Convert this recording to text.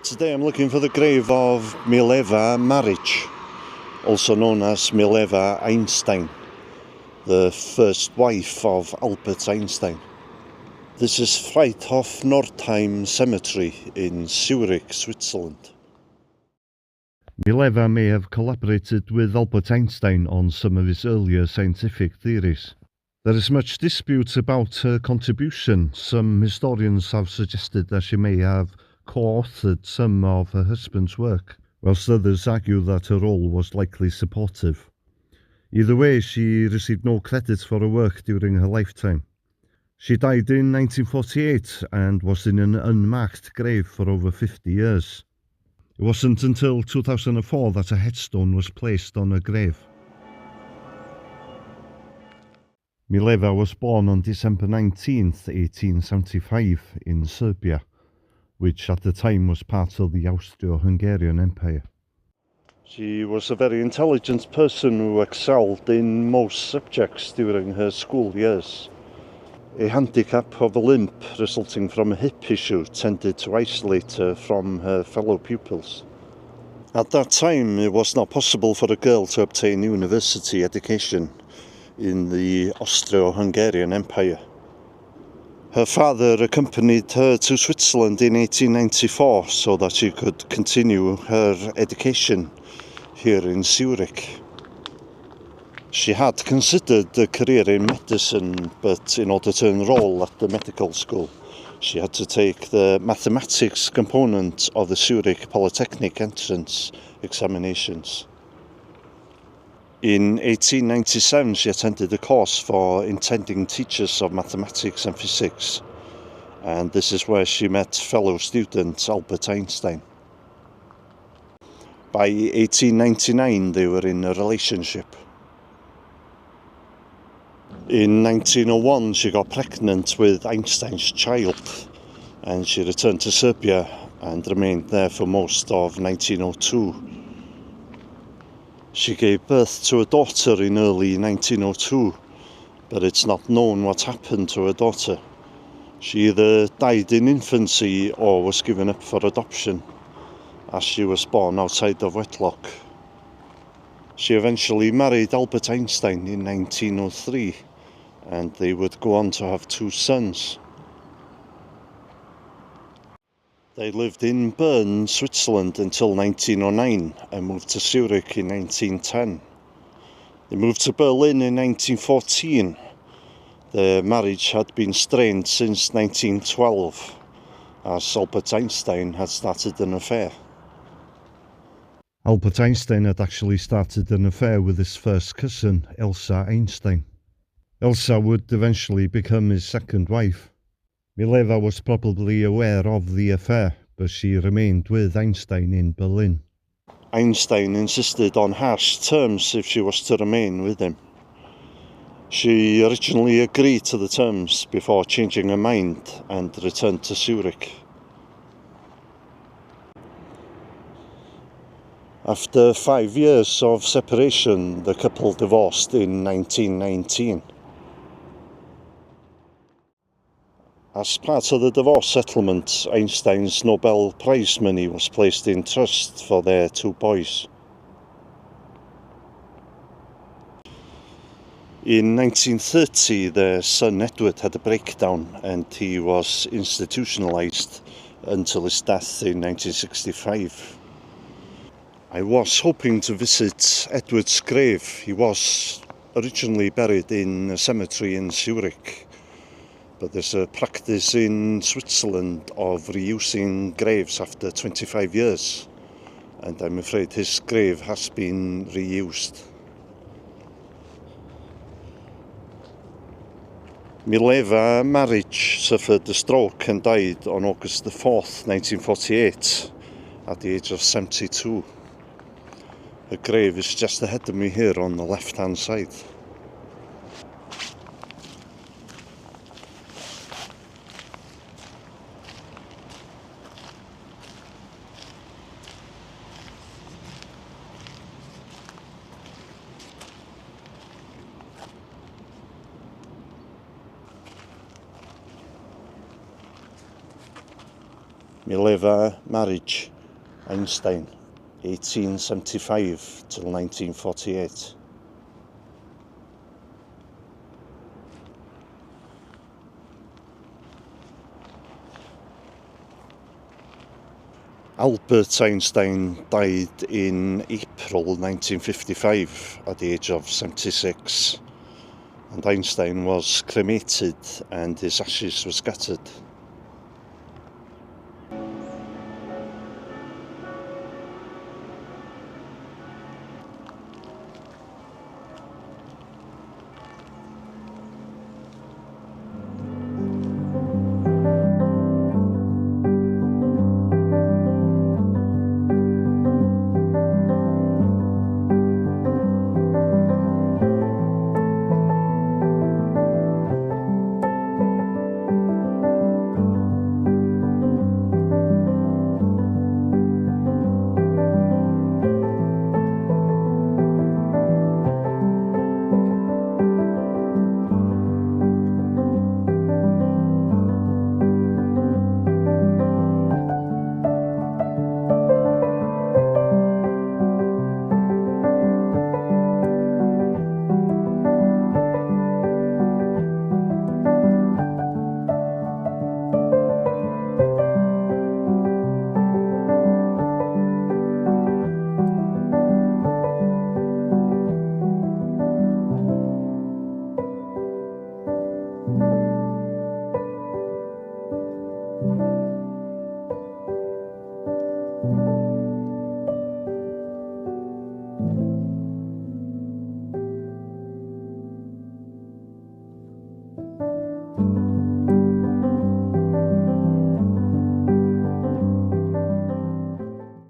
Today I'm looking for the grave of Mileva Marital, also known as Mileva Einstein, the first wife of Albert Einstein. This is Fright of Nordheim Cemetery in Zurich, Switzerland. Mileva may have collaborated with Albert Einstein on some of his earlier scientific theories. There is much dispute about her contribution. Some historians have suggested that she may have co-authored some of her husband's work, whilst others argue that her role was likely supportive. Either way, she received no credit for her work during her lifetime. She died in 1948 and was in an unmarked grave for over 50 years. It wasn't until 2004 that a headstone was placed on her grave. Mileva was born on December 19, 1875 in Serbia, which at the time was part of the Austro-Hungarian Empire. She was a very intelligent person who excelled in most subjects during her school years. A handicap of a limp resulting from a hip issue tended to isolate her from her fellow pupils. At that time, it was not possible for a girl to obtain university education in the Austro-Hungarian Empire. Her father accompanied her to Switzerland in 1894 so that she could continue her education here in Zurich. She had considered a career in medicine, but in order to enroll at the medical school, she had to take the mathematics component of the Zurich Polytechnic entrance examinations. In 1897, she attended a course for intending teachers of mathematics and physics, and this is where she met fellow student Albert Einstein. By 1899, they were in a relationship. In 1901, she got pregnant with Einstein's child, and she returned to Serbia and remained there for most of 1902. She gave birth to a daughter in early 1902, but it's not known what happened to her daughter. She either died in infancy or was given up for adoption, as she was born outside of wedlock. She eventually married Albert Einstein in 1903, and they would go on to have 2 sons. They lived in Bern, Switzerland until 1909 and moved to Zurich in 1910. They moved to Berlin in 1914. Their marriage had been strained since 1912, as Albert Einstein had started an affair. Albert Einstein had actually started an affair with his first cousin, Elsa Einstein. Elsa would eventually become his second wife. Mileva was probably aware of the affair, but she remained with Einstein in Berlin. Einstein insisted on harsh terms if she was to remain with him. She originally agreed to the terms before changing her mind and returned to Zurich. After 5 years of separation, the couple divorced in 1919. As part of the divorce settlement, Einstein's Nobel Prize money was placed in trust for their 2 boys. In 1930, their son Edward had a breakdown and he was institutionalized until his death in 1965. I was hoping to visit Edward's grave. He was originally buried in a cemetery in Zurich. But there's a practice in Switzerland of reusing graves after 25 years, and I'm afraid his grave has been reused. Mileva Marital suffered a stroke and died on August the 4th, 1948, at the age of 72. Her grave is just ahead of me here on the left-hand side. Mileva Marital. Einstein, 1875 till 1948. Albert Einstein died in April 1955 at the age of 76, and Einstein was cremated and his ashes were scattered.